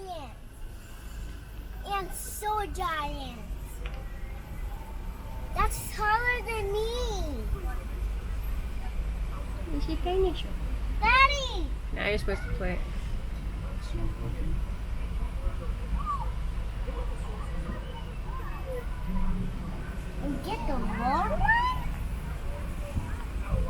giant. And so giant. That's taller than me. You see dinosaur. Daddy! Now you're supposed to play it. And get the wrong one?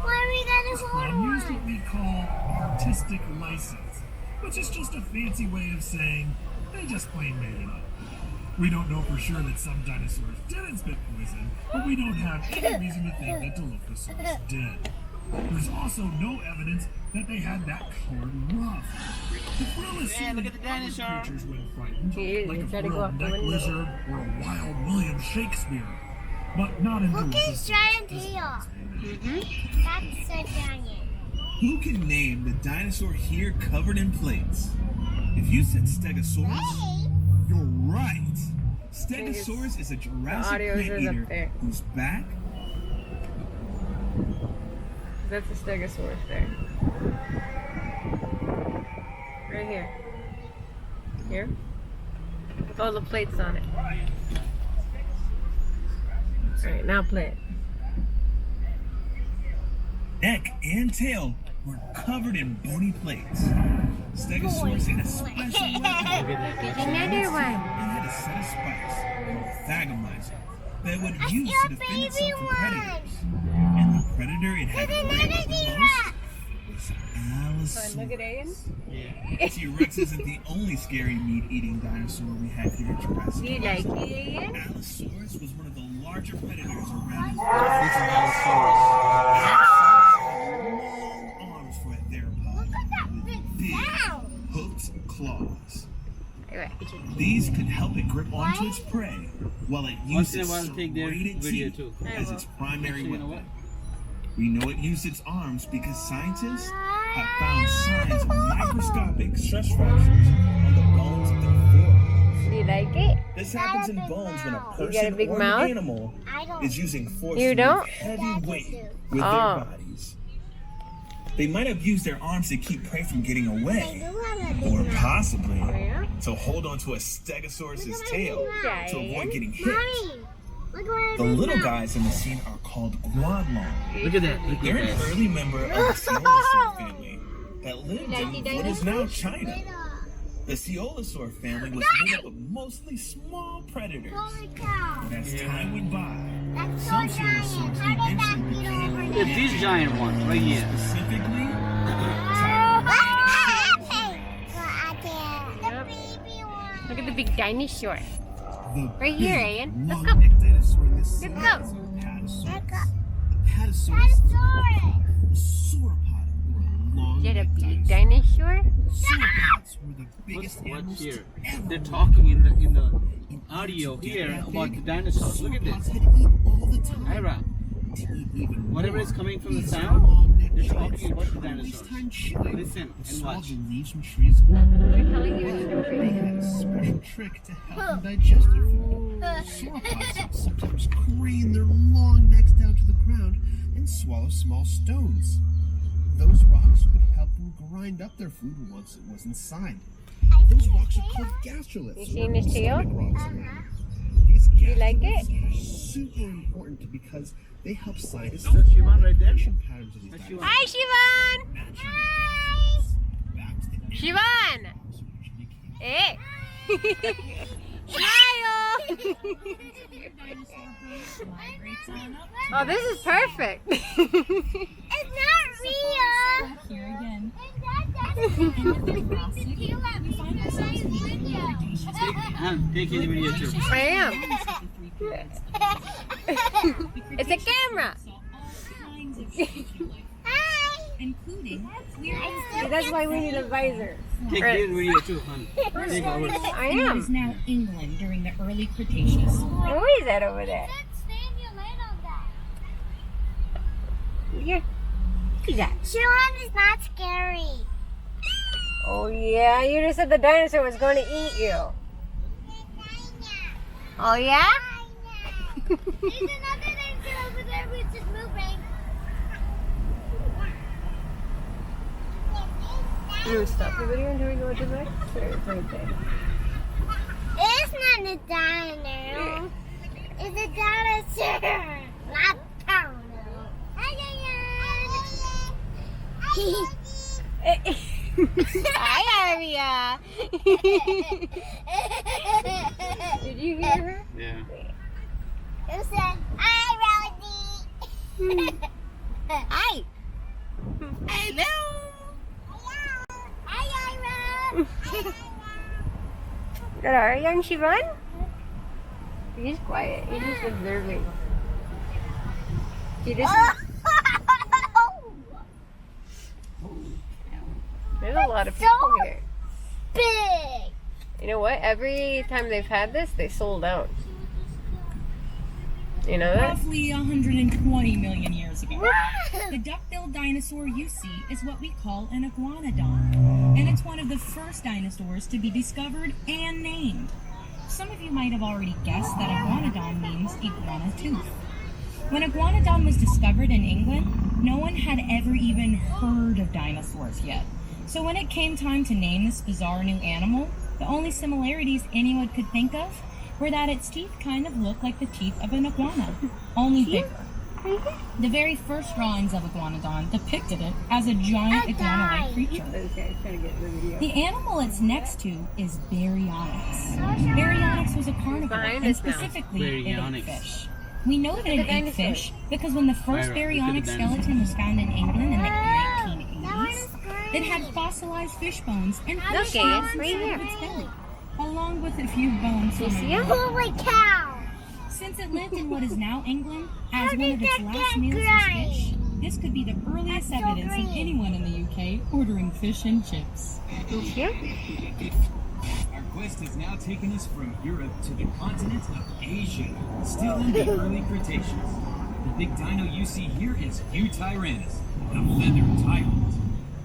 Why are we gonna hold Use what one? we call artistic license, which is just a fancy way of saying they just plain made it up. We don't know for sure that some dinosaurs didn't spit poison, but we don't have any reason to think that Dilophosaurus did. There's also no evidence that they had that colored ruff. The frill is seen look in at the dinosaur. other creatures when frightened, He is. like a He's gotta go frilled up the neck window. lizard or a wild William Shakespeare. But not in Look at his giant Dilophosaurus. tail. That's so giant. Who can name the dinosaur here covered in plates? If you said Stegosaurus, Hey! you're right. Stegosaurus is a Jurassic audio plant is up eater there. whose back That's a stegosaurus there. Right here. Here. With all the plates on it. Alright, now play it. neck and tail were covered in bony plates. Stegosaurus had a special weapon. Another one. It had a set of spikes called thagomizer that it would I use see a to defend baby itself from one. predators. And the predator it had There's raided another the T-Rex. most was Look at Allosaurus. T-Rex isn't the only scary meat-eating dinosaur we have here at Jurassic Do you Quest. like it, Ian? Allosaurus was one of the larger predators around. It's an Allosaurus. Long arms for a theropod Look at that with big big sound. hooked claws. Anyway. These could help it grip onto its prey while it Once used in a its while, take their serrated video teeth too. as its primary You know what? weapon. We know it used its arms because scientists have found signs of microscopic stress fractures on the bones of their forearms. Do you like it? This happens in big bones when a mouth. You got a person big or mouth? an animal I don't. is using force You to don't? move heavy Dad weight can do. with Oh. their bodies. They might have used their arms to keep prey from getting I away, do have a big or mouth. possibly Yeah? to hold onto a Stegosaurus's tail to avoid getting hit. Mommy, look what I The did little now. guys in the scene are called guanlong. Look at that. Look They're at an that. early member of the Coelosaur family that lived like in the what is now Little. China. The Coelosaur family was made up of mostly small predators. Holy cow. But as time went by, That's so some giant. Coelosaurs How did that eventually get became over Look there? at these giant ones right here. specifically Yep. Baby one. Look at the big dinosaur. the Right here, big, Ian. Let's go. long-necked dinosaur in this Let's size go. of a Patasaurus. Let's A Patasaurus Dinosaur. sauropod were a long Is that a big dinosaur? Sauropods were the biggest What's animals here? to ever They're live. talking in the In audio order to get here that about big, the dinosaurs. Look at sauropods this. had to eat all the time. Ira, To eat even whatever more, is coming from the these sound, long-necked they're giants talking about the would always dinosaurs. time chewing Listen and and swallow watch. the leaves from trees. They're telling you a They story. had a special trick to help them digest their food. Sauropods would sometimes crane their long necks down to the ground and swallow small stones. Those rocks would help them grind up their food once it was inside. Those rocks are called gastroliths. You seen his tail? stomach rocks. These You like it? gastroliths are super important because they help scientists That's Siobhan right there. patterns of these That's dinosaurs. Hi, Siobhan! Matching the gastroliths back to the Siobhan! animals originally came from. Hey! Smile! Oh, this is perfect. It's not real. Here again. Take any video too. I am. It's a camera. Hi. Including That's why we need a visor. Take Right. this video too, hon. Take ours. I it am. is now England during the early Cretaceous. Who is that over there? Here. Who's that? Sean is not scary. Oh yeah, you just said the dinosaur was going to eat you. Oh yeah? There's another dinosaur over there which is moving. You stop the video until we go to the right? It's right there. It's not a dino. It's a dinosaur. Not dino. Hi, Aria. Did you hear her? Yeah. Who said, hi, Rosie? Hi. Hello. Hi, Ira. Is that Aria and Siobhan? He's quiet. He's just observing. See, this is, there's a lot of people here. Big. You know what? Every time they've had this, they sold out. You know that? Roughly 120 million years ago. The duck-billed dinosaur you see is what we call an iguanodon, and it's one of the first dinosaurs to be discovered and named. Some of you might have already guessed that iguanodon means iguana tooth. When iguanodon was discovered in England, no one had ever even heard of dinosaurs yet. So when it came time to name this bizarre new animal, the only similarities anyone could think of were that its teeth kind of looked like the teeth of an iguana, only bigger. The very first drawings of iguanodon depicted it as a giant iguana-like creature. Okay, trying to get the video. The animal it's next to is Baryonyx. Baryonyx was a carnivore, Behind and us now. specifically it ate Baryonyx. fish. We know that it ate dinosaur. fish because when the first Myra, look at the Baryonyx dinosaur. skeleton was found in England in the 1980s, it had fossilized fish bones and Look, fish Gaius, scales right inside here. of its belly, along with a few bones from see a it? whale. Holy cow. Since it lived in what is now England as How one did of its that last get meals was green? fish, this could be the earliest That's so evidence of green. anyone in the UK ordering fish and chips. Yeah. Our quest has now taken us from Europe to the continent of Asia, still in the early Cretaceous. The big dino you see here is Eutyrannus, the feathered tyrant.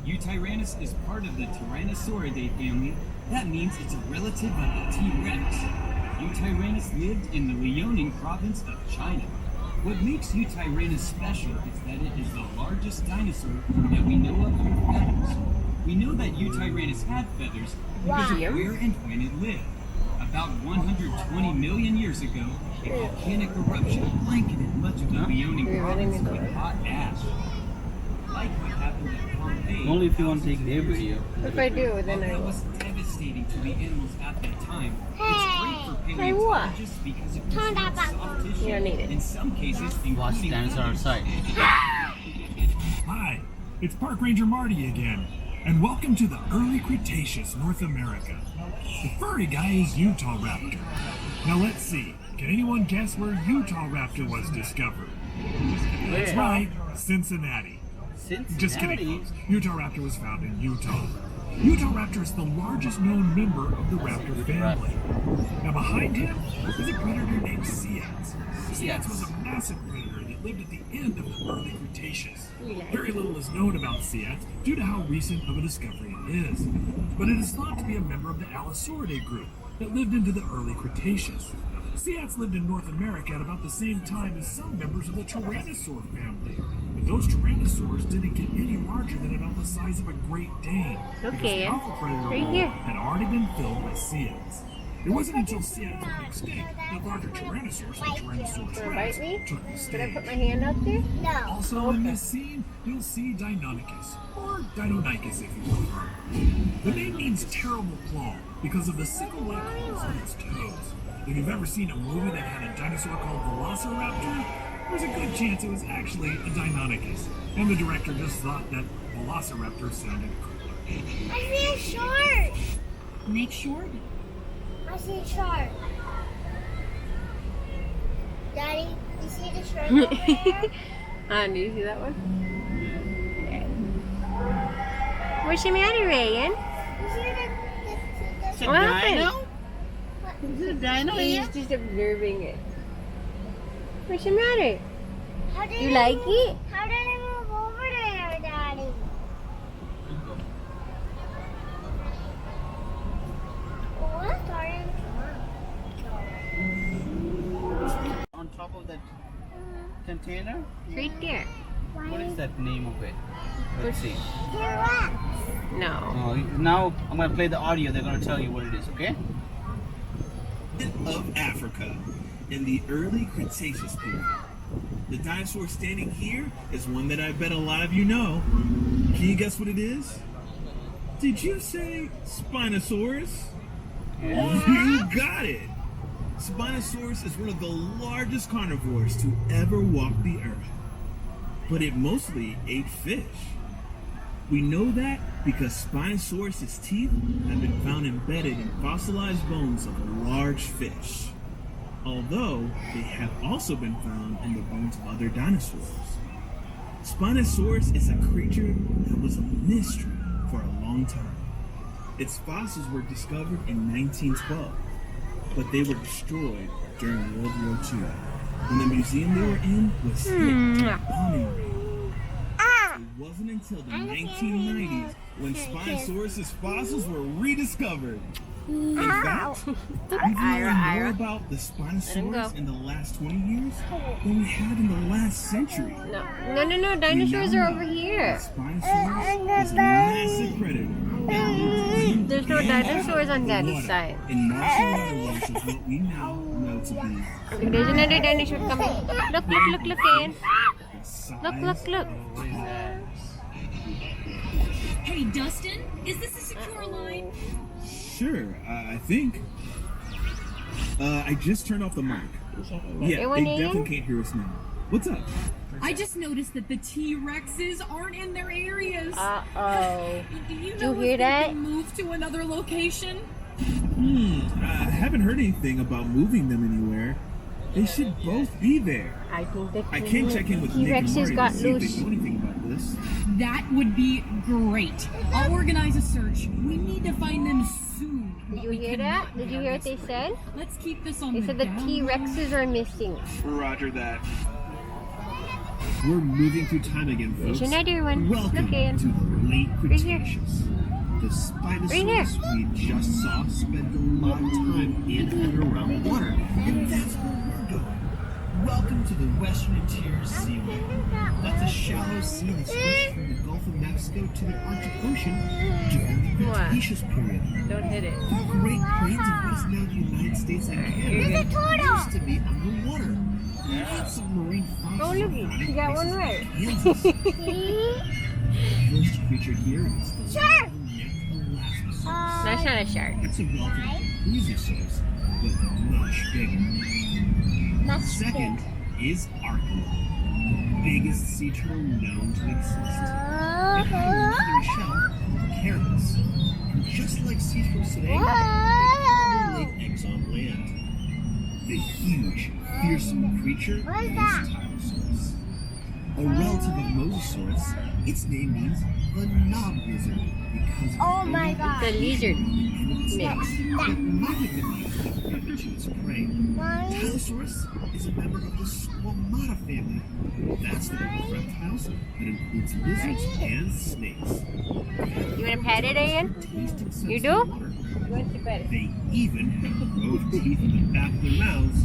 Eutyrannus is part of the Tyrannosauridae family. That means it's a relative of the T-Rex. Eutyrannus lived in the Liaoning province of China. What makes Eutyrannus special is that it is the largest dinosaur that we know of with feathers. We know that Eutyrannus had feathers because of where and when it lived. About 120 million years ago, a volcanic eruption blanketed much of the Liaoning You're running province into with it. hot ash. Like what happened at Pompeii. Only if you want to take their video. If I do, While then I that will. was devastating to the animals at that time, Hey, it's great for hey, what? paleontologists because it Turn that preserves back soft on. tissue. You don't need it. In some cases, Watch including dinosaur feathers. outside. Hi, it's Park Ranger Marty again, and welcome to the early Cretaceous, North America. The furry guy is Utah Raptor. Now let's see, can anyone guess where Utah Raptor was discovered? That's Where? right, Cincinnati. Cincinnati. Just kidding, folks. Utah Raptor was found in Utah. Utah Raptor is the largest known member of the raptor family. Now behind him is a predator named Ceyx. Ceyx was a massive predator that lived at the end of the early Cretaceous. Very little is known about Ceyx due to how recent of a discovery it is. But it is thought to be a member of the Allosauridae group that lived into the early Cretaceous. Ceyx lived in North America at about the same time as some members of the Tyrannosaur family. But those Tyrannosaurs didn't get any larger than about the size of a Great Dane. because Okay, the alpha predator right role here. had already been filled by Ceyx. It wasn't until Ceyx went extinct that larger Tyrannosaurs like Tyrannosaurus Wanna rex bite me? took the Should I stage. put my hand up there? No. Also in this scene, you'll see Deinonychus, or Deinonychus if you prefer. The name means terrible claw because of the sickle-like claws on its toes. If you've ever seen a movie that had a dinosaur called Velociraptor, there's a good chance it was actually a Deinonychus, and the director just thought that Velociraptor sounded cooler. I see a shark. Make sure I see a shark. Daddy, you see the shark over there? Do you see that one? What's the matter, Ryan? You see the What happened? Is it a dino? He's just observing it. What's the matter? how did You it like move? it? How did it move over there, Daddy? What are On top of that container? Right there. Why What is is that name of it? Let's see. No. Now I'm gonna play the audio. They're gonna tell you what it is. Okay? Of Africa in the early Cretaceous period. The dinosaur standing here is one that I bet a lot of you know. Can you guess what it is? Did you say Spinosaurus? You got it! Spinosaurus is one of the largest carnivores to ever walk the earth. But it mostly ate fish. We know that because Spinosaurus' teeth have been found embedded in fossilized bones of a large fish. Although they have also been found in the bones of other dinosaurs. Spinosaurus is a creature that was a mystery for a long time. Its fossils were discovered in 1912, but they were destroyed during World War II, when the museum they were in was hit by a bombing raid. It wasn't until the 1990s when Spinosaurus' fossils were rediscovered. In fact, we've learned more about the Spinosaurus in the last 20 years than we have in the last century. No. Dinosaurs are over here. Spinosaurus is a massive predator. There's no dinosaurs on Daddy's side. In martial waterways is what we now know to be. Look, there's another dinosaur coming. Look, Ian. Look. Hey, Dustin, is this a secure line? Sure, I think. I just turned off the mic. Yeah, they definitely can't hear us now. What's up? I just noticed that the T-Rexes aren't in their areas. Uh-oh. Do you Did know you hear if that? they've been moved to another location? I haven't heard anything about moving them anywhere. They should both be there. I think that I can't check in with Nick and T-Rexes Marty got to see if loose. they know anything about this. That would be great. I'll organize a search. We need to find them soon. Did you hear that? Did you hear what they said? Let's keep this on They the said the down T-Rexes are missing. Roger that. We're moving through time again, folks. There's another one. Welcome Look, Ian. to the late Right here. Cretaceous. The Right Spinosaurus we just saw spent a lot of time in and around water, and that's where we're going. Welcome to the Western Interior Seaway. That's a shallow sea that stretches from the Gulf of Mexico to the Arctic Ocean during the What? Cretaceous period. Don't hit it. The Great Plains of West now the United States and Canada used to be underwater. Even submarine foxes Oh, look, were found in you got one places like right. Kansas. The first creature here is the Shark. Megalodon. That's not a shark. It's a relative plesiosaurus, but much bigger. Second is Archaea, biggest sea turtle known to exist. It has a shell called Carus, and just like sea turtles today, they probably lay eggs on land. The huge, fearsome creature is Tyrannosaurus. A relative of Mosasaurus, its name means the knob lizard because Oh my god. The lizard mix. mix. But not of the names that given to its prey. Tyrannosaurus is a member of the Squamata family. That's the group of reptiles that includes lizards and snakes. You want to pet it, Ian? Tasting sense You of do? water. You want to pet it? They even have rows of teeth in the back of their mouths.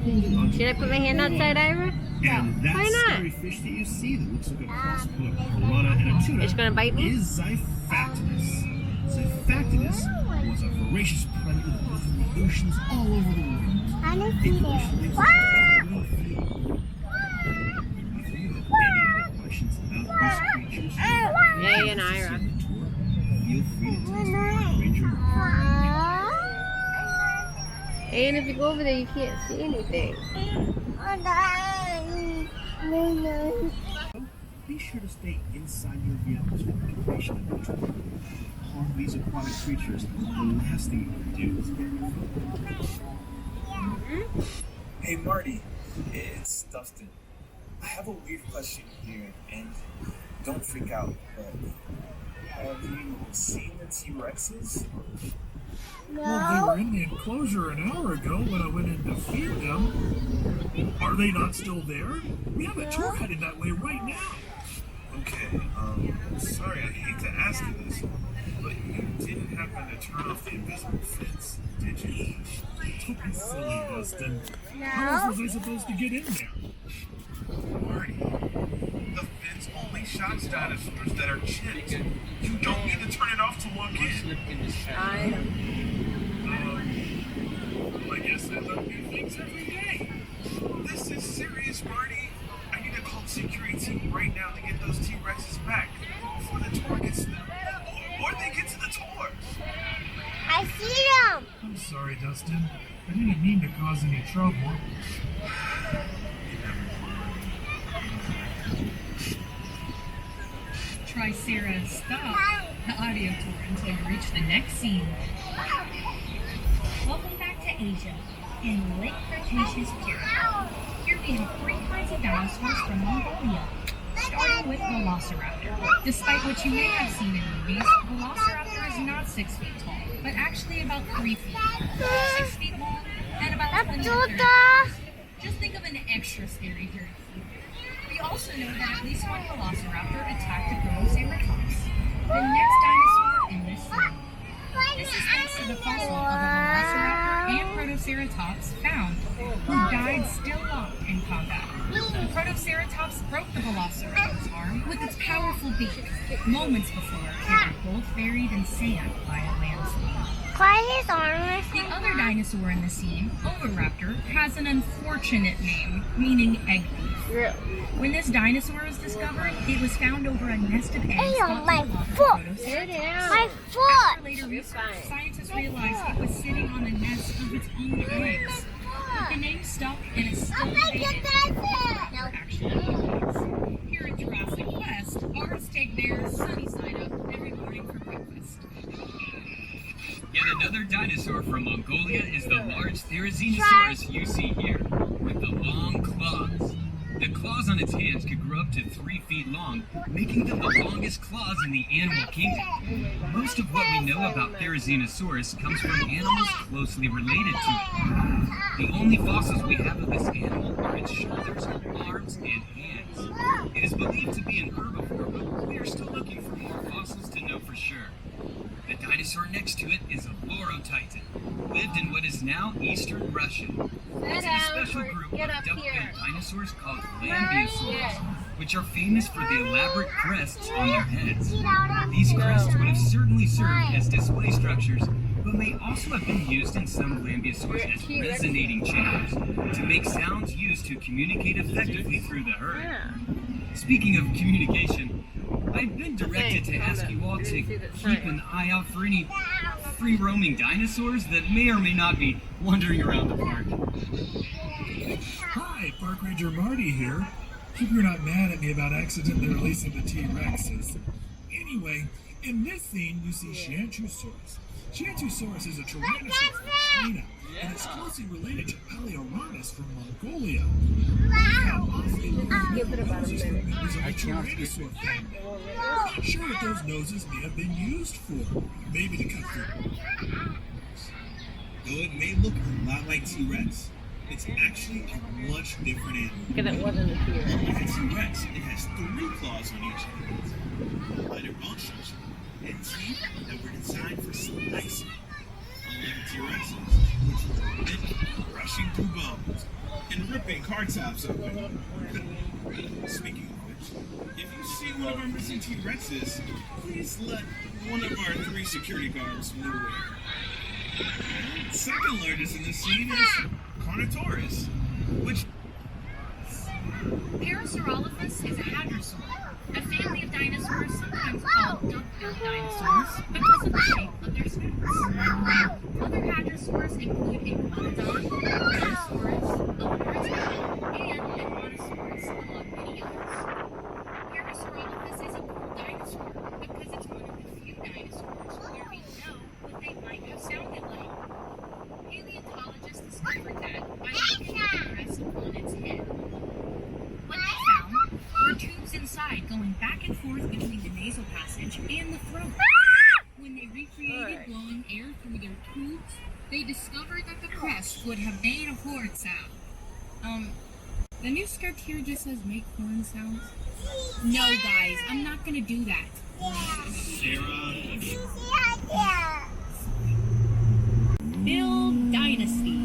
holding onto Should I put my hand outside, Ira? And that Why not? scary fish that you see that looks like a cross between a piranha and a tuna It's gonna bite me? is Xiphactinus. Xiphactinus was a voracious predator that lived in the oceans all over the world. I don't It see mostly lives it. in the feet. If you have any other questions about these creatures, Yay and Ira. feel free to text me, Ranger Mark. And if you go over there, you can't see anything. Be sure to stay inside your vehicles for the duration of the tour. Harm these aquatic creatures, the last thing you can do is get them. Hey Marty, it's Dustin. I have a weird question here, and don't freak out, but have you seen the T-Rexes? Well, they were in the enclosure an hour ago when I went in to feed them. Are they not still there? We have a tour headed that way right now. Okay, sorry, I hate to ask you this, but you didn't happen to turn off the invisible fence, did you? Don't be silly, Dustin. How else was I supposed to get in there? Marty, the fence only shots dinosaurs that are chipped. You don't need to turn it off to walk in. I I guess I learn new things every day. This is serious, Marty. I need to call the security team right now to get those T-Rexes back before the tour gets them. Or they get to the tour. I see them. I'm sorry, Dustin. I didn't mean to cause any trouble. Tricera, stop the audio tour until you reach the next scene. Welcome back to Asia, in late Cretaceous period. Here we have 3 kinds of dinosaurs from Mongolia, starting with Velociraptor. Despite what you may have seen in movies, Velociraptor is not 6 feet tall, but actually about 3 feet, 6 feet long, and about 20 to 30 feet. Just think of an extra scary herd. We also know that at least one Velociraptor attacked a Protoceratops, the next dinosaur in this scene. This is thanks to the fossil of a Velociraptor and Protoceratops found, who died still locked in combat. The Protoceratops broke the Velociraptor's arm with its powerful beak, moments before they were both buried in sand by a landslide. His arm. The other dinosaur in the scene, Oviraptor, has an unfortunate name, meaning egg thief. When this dinosaur was discovered, it was found over a nest of eggs. Hey, on my foot. My After foot. later research, scientists realized it was sitting on a nest of its own eggs. The name stuck and is still debated. Actually, here in Jurassic Quest, ours take their sunny side up every morning for breakfast. Yet another dinosaur from Mongolia is the large Therizinosaurus you see here, with the long claws. The claws on its hands could grow up to 3 feet long, making them the longest claws in the animal kingdom. Most of what we know about Therizinosaurus comes from animals closely related to it. The only fossils we have of this animal are its shoulders, arms, and hands. It is believed to be an herbivore, but we are still looking for more fossils to know for sure. The dinosaur next to it is a Lorotitan, lived in what is now eastern Russia. It's a special group of duck-billed dinosaurs called Lambeosaurs, which are famous for the elaborate crests on their heads. These crests would have certainly served as display structures, but may also have been used in some Lambeosaurs as resonating chambers to make sounds used to communicate effectively through the herd. Speaking of communication, I've been directed to ask you all to keep an eye out for any free-roaming dinosaurs that may or may not be wandering around the park. Hi, Park Ranger Marty here. Hope you're not mad at me about accidentally releasing the T-Rexes. Anyway, in this scene you see Shantusaurus. Shantusaurus is a tyrannosaur from China, and it's closely related to Paleoronus from Mongolia. give it about a minute. I tyrannosaur family. I'm not sure what those noses may have been used for. Maybe to cut through. Though it may look a lot like T-Rex, it's actually a much different animal. Because it wasn't a T-Rex. Unlike a T-Rex, it has 3 claws on each hand, lighter bone structure, and teeth that were designed for slicing. Unlike T-Rexes, which are big, rushing through bones and ripping car tops open. Speaking of which, if you see one of our missing T-Rexes, please let one of our 3 security guards know where. Second largest in the scene is Carnotaurus, which Parasaurolophus is a hadrosaur, a family of dinosaurs sometimes called duck-billed dinosaurs because of the shape of their snouts. Other hadrosaurs include Iguanodon, Spinosaurus, Eeriest, and Iguanosaurus, among many others. Parasaurolophus is a cool dinosaur because it's one of the few dinosaurs where we know what they might have sounded like. Paleontologists discovered that by looking at the crest on its head. What they found were tubes inside going back and forth between the nasal passage and the throat. When they recreated blowing air through their tubes, they discovered that the crest would have made a horn sound. The new script here just says make horn sounds. No, guys, I'm not gonna do that. Build Dynasty.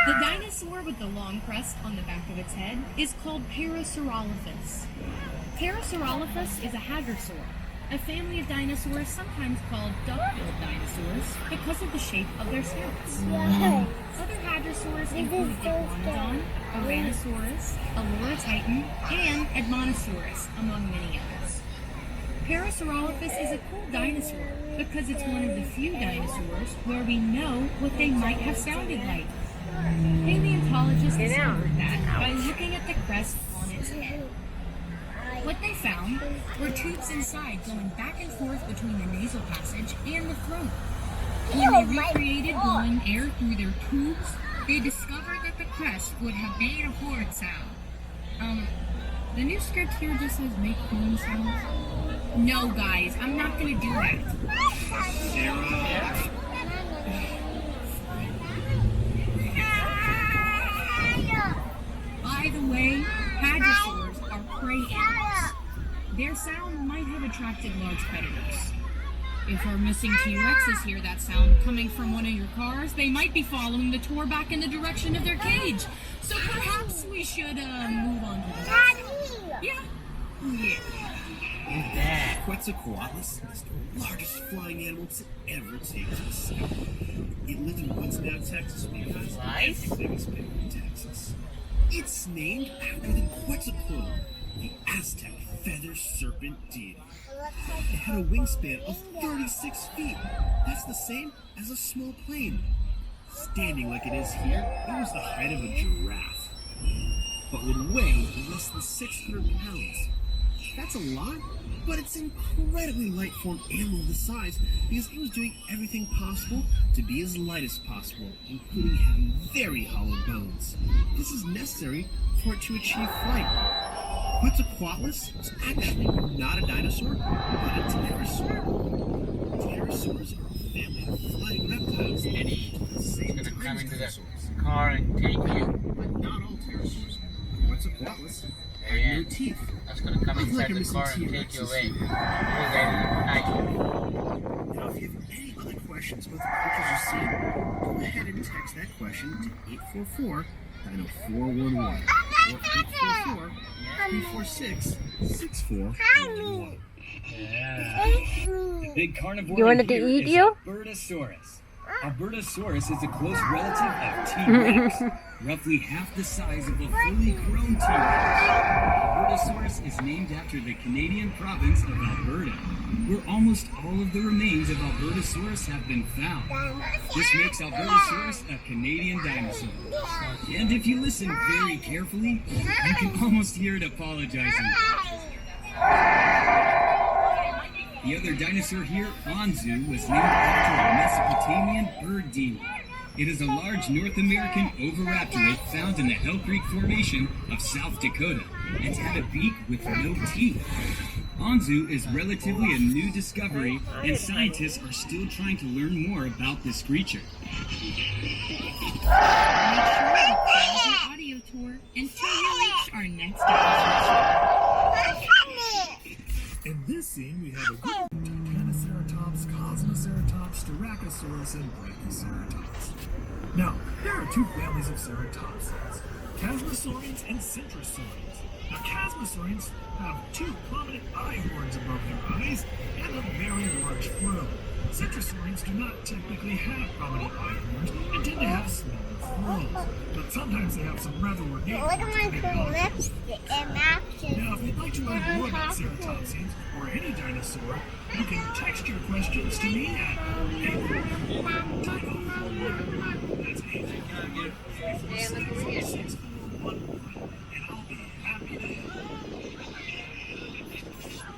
The dinosaur with the long crest on the back of its head is called Parasaurolophus. Parasaurolophus is a hadrosaur, a family of dinosaurs sometimes called duck-billed dinosaurs because of the shape of their snouts. Yes. Other hadrosaurs This include is so Iguanodon, scary. Oranosaurus, Aloratitan, and Edmontosaurus, among many others. Parasaurolophus is a cool dinosaur because it's one of the few dinosaurs where we know what they might have sounded like. Paleontologists discovered that by looking at the crest on its head. What they found were tubes inside going back and forth between the nasal passage and the throat. When they recreated blowing air through their tubes, they discovered that the crest would have made a horn sound. The new script here just says make horn sounds. No, guys, I'm not gonna do that. By the way, hadrosaurs are prey animals. Their sound might have attracted large predators. If our missing T-Rexes hear that sound coming from one of your cars, they might be following the tour back in the direction of their cage. So perhaps we should move on to the next. Yeah. Quetzalcoatlus is the largest flying animal to ever take to the sky. It lived in what's now Texas because everything is big in Texas. It's named after the Quetzalcoatl, the Aztec feather serpent deity. It had a wingspan of 36 feet. That's the same as a small plane. Standing like it is here, it was the height of a giraffe, but would weigh less than 600 pounds. That's a lot, but it's an incredibly light for an animal of this size because it was doing everything possible to be as light as possible, including having very hollow bones. This is necessary for it to achieve flight. Quetzalcoatlus is actually not a dinosaur, but a pterosaur. Pterosaurs are a family of flying reptiles that are the same It's gonna come time as into dinosaurs. the car and take you. But not all pterosaurs. Quetzalcoatlus had no And teeth. that's gonna come Unlike inside our the missing car and take T-Rexes. you away. Nice. Now, if you have any other questions about the creatures you've seen, go ahead and text that question to 844 90411 or 844 346 6411. The big carnivore You wanted to here eat is you? Albertosaurus. Albertosaurus is a close relative of T-Rex, roughly half the size of a fully grown T-Rex. Albertosaurus is named after the Canadian province of Alberta, where almost all of the remains of Albertosaurus have been found. This makes Albertosaurus a Canadian dinosaur. And if you listen very carefully, you can almost hear it apologizing. The other dinosaur here, Anzu, was named after a Mesopotamian bird demon. It is a large North American oviraptorate found in the Hell Creek Formation of South Dakota, and had a beak with no teeth. Anzu is relatively a new discovery, and scientists are still trying to learn more about this creature. Make sure to pause your audio tour until you reach our next episode. In this scene, we have a group of Titanoceratops, Cosmoceratops, Styracosaurus, and Brachioceratops. Now, there are two families of ceratopsids, Chasmosaurians and Centrosaurians. Now, Chasmosaurians have two prominent eye horns above their eyes and a very large frill. Centrosaurians do not typically have prominent eye horns and tend to have smaller frills, but sometimes they have some rather ornate Look at horns my to make cool out. lipstick and matches. Now, if you'd like to learn more about ceratopsians or any dinosaur, you can text your questions to me at That's 844-346-6411, and I'll be happy to help.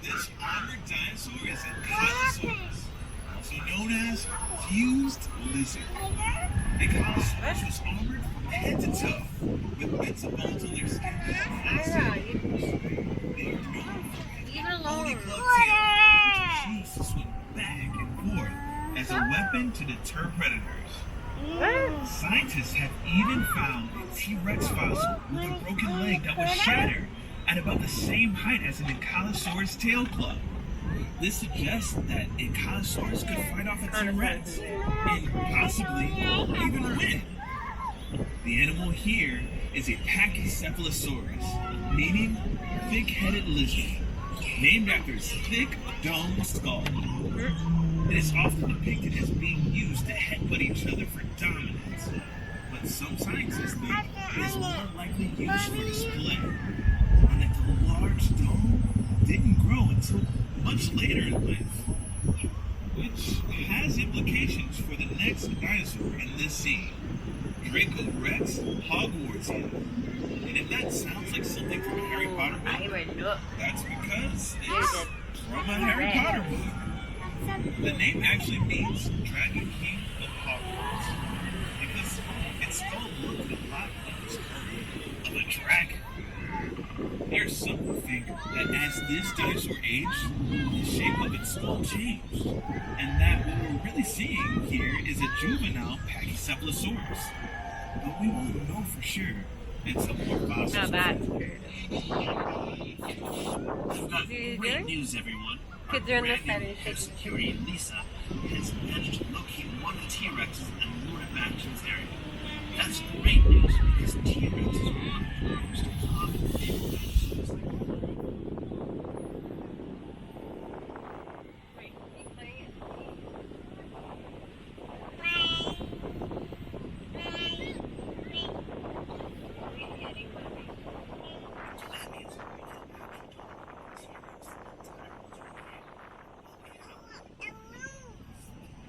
This armored dinosaur is a Ankylosaurus, also known as fused lizard. Ankylosaurus was armored from head to toe, with bits of bones on their skin. They are known for Even bony alone. club tail, which is used to swing back and forth as a weapon to deter predators. Scientists have even found a T-Rex fossil with a broken leg that was shattered at about the same height as an Ankylosaurus tail club. This suggests that Ankylosaurus could fight off a T-Rex and possibly even win. The animal here is a Pachycephalosaurus, meaning thick-headed lizard. named after its thick, dome skull. It is often depicted as being used to headbutt each other for dominance, but some scientists think it is more likely used for display, and that the large dome didn't grow until much later in life, which has implications for the next dinosaur in this scene, Draco Rex Hogwartsian. And if that sounds like something from a Harry Potter book, that's because it's from a Harry Potter book. The name actually means Dragon King of Hogwarts, because its skull looked a lot like the skull of a dragon. Here's some who think that as this dinosaur aged, the shape of its skull changed, and that what we're really seeing here is a juvenile Pachycephalosaurus. But we won't know for sure until more fossils. Not that. I've got great news, everyone. Kids are on this side and Our shaking. security, Lisa, has managed to locate one of the T-Rexes and lure it back to its area. That's great news because T-Rex is one of the most common fabled dinosaurs.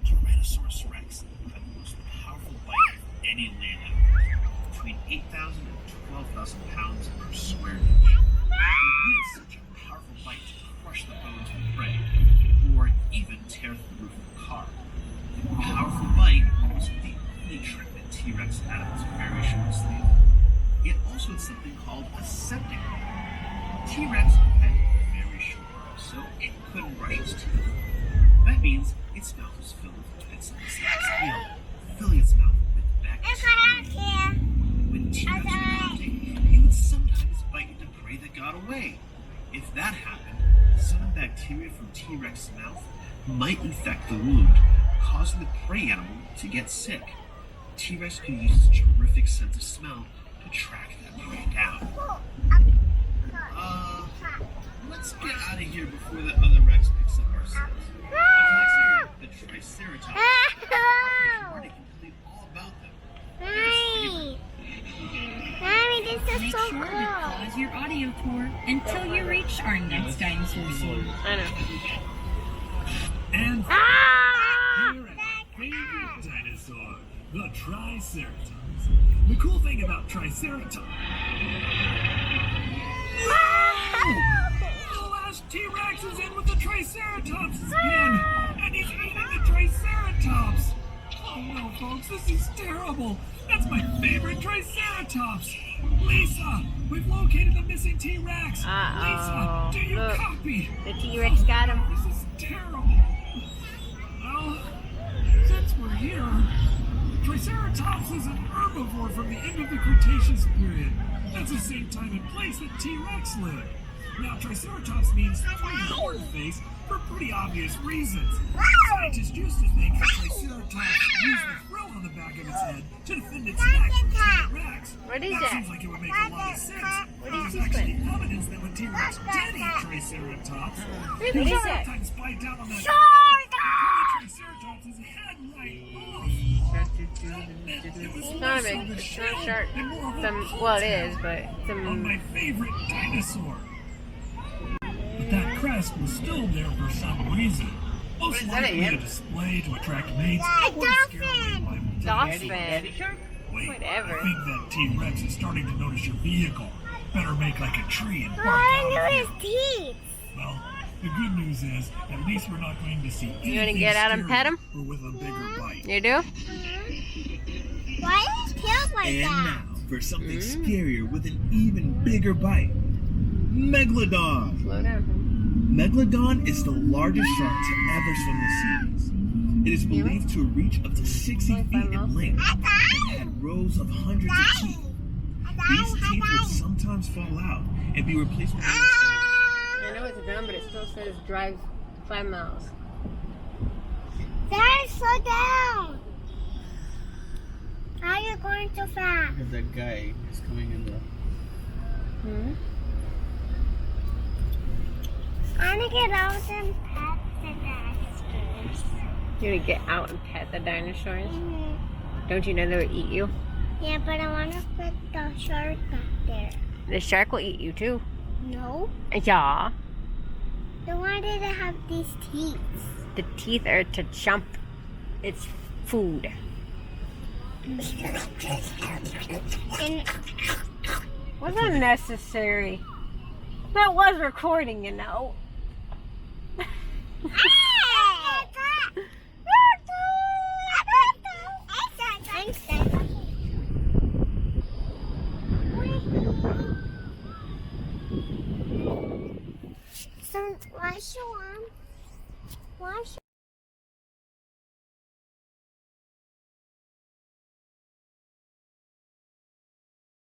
Tyrannosaurus Rex had the most powerful bite of any land animal, between 8,000 and 12,000 pounds per square inch. It is such a powerful bite to crush the bones of prey, or even tear through the roof of a car. The powerful bite was the only trick that T-Rex had up its very short sleeve. It also had something called a septic nerve. T-Rex had very short arms, so it couldn't brush its teeth. That means its mouth was filled with bits of its tail, filling its mouth with bacteria. When T-Rex was hunting, it would sometimes bite into prey that got away. If that happened, some bacteria from T-Rex's mouth might infect the wound, causing the prey animal to get sick. T-Rex could use its terrific sense of smell to track that prey down. Let's get out of here before the other Rex picks up our scent. The Triceratops. Marty can tell you all about them. Mommy, this is Make so sure to cool. pause your audio tour until you reach our next dinosaur scene. I know. And Ah! here at my favorite dinosaur, the Triceratops. The cool thing about Triceratops. The last T-Rex is in with the Triceratops again, and he's eating the Triceratops. Oh no, folks, this is terrible. That's my favorite Triceratops. Lisa, we've located the missing T-Rex. Uh-oh. Lisa, do you Look. copy? The T-Rex got him. This is terrible. Well, since we're here, Triceratops is an herbivore from the end of the Cretaceous period. That's the same time and place that T-Rex lived. Now, Triceratops means three-horned face for pretty obvious reasons. Scientists used to think that Triceratops used the frill on the back of its head to defend its neck from T-Rex. What is that? that? Seems like it would make a lot of sense. What But is there's he actually doing? evidence that when T-Rex did eat Triceratops, What they is that? sometimes bite down on the Triceratops' head right off. It's not a big, it's not a shark. Well, it is, but it's On my favorite dinosaur. But that crest was still there for some reason. Most Is that likely it? a display to attract mates A or to scare away dolphin. rival Dolphin. dinosaurs. Wait, Whatever. I think that T-Rex is starting to notice your vehicle. Better make like a tree and bark I out knew of his here. teeth. Well, the good news is, at least we're not going to see anything You wanna get out and scary pet him? or with a bigger bite. You do? Why is his tail like And that? now for something scarier with an even bigger bite. Megalodon. Slow down. Megalodon is the largest shark to ever swim the seas. It is believed to reach up to 60 feet in length and had rows of hundreds of teeth. These teeth would sometimes fall out and be replaced with I know it's a drum, but it still says drive 5 miles. Dad, slow down. How are you going too fast? If that guy is coming in the... I want to get out and pet the dinosaurs. You want to get out and pet the dinosaurs? Mm-hmm. Don't you know they would eat you? Yeah, but I want to put the shark back there. The shark will eat you too. No. Yeah. Then why did it have these teeth? The teeth are to jump its food. And Was unnecessary. That was recording, you know. So, wash your arm. Wash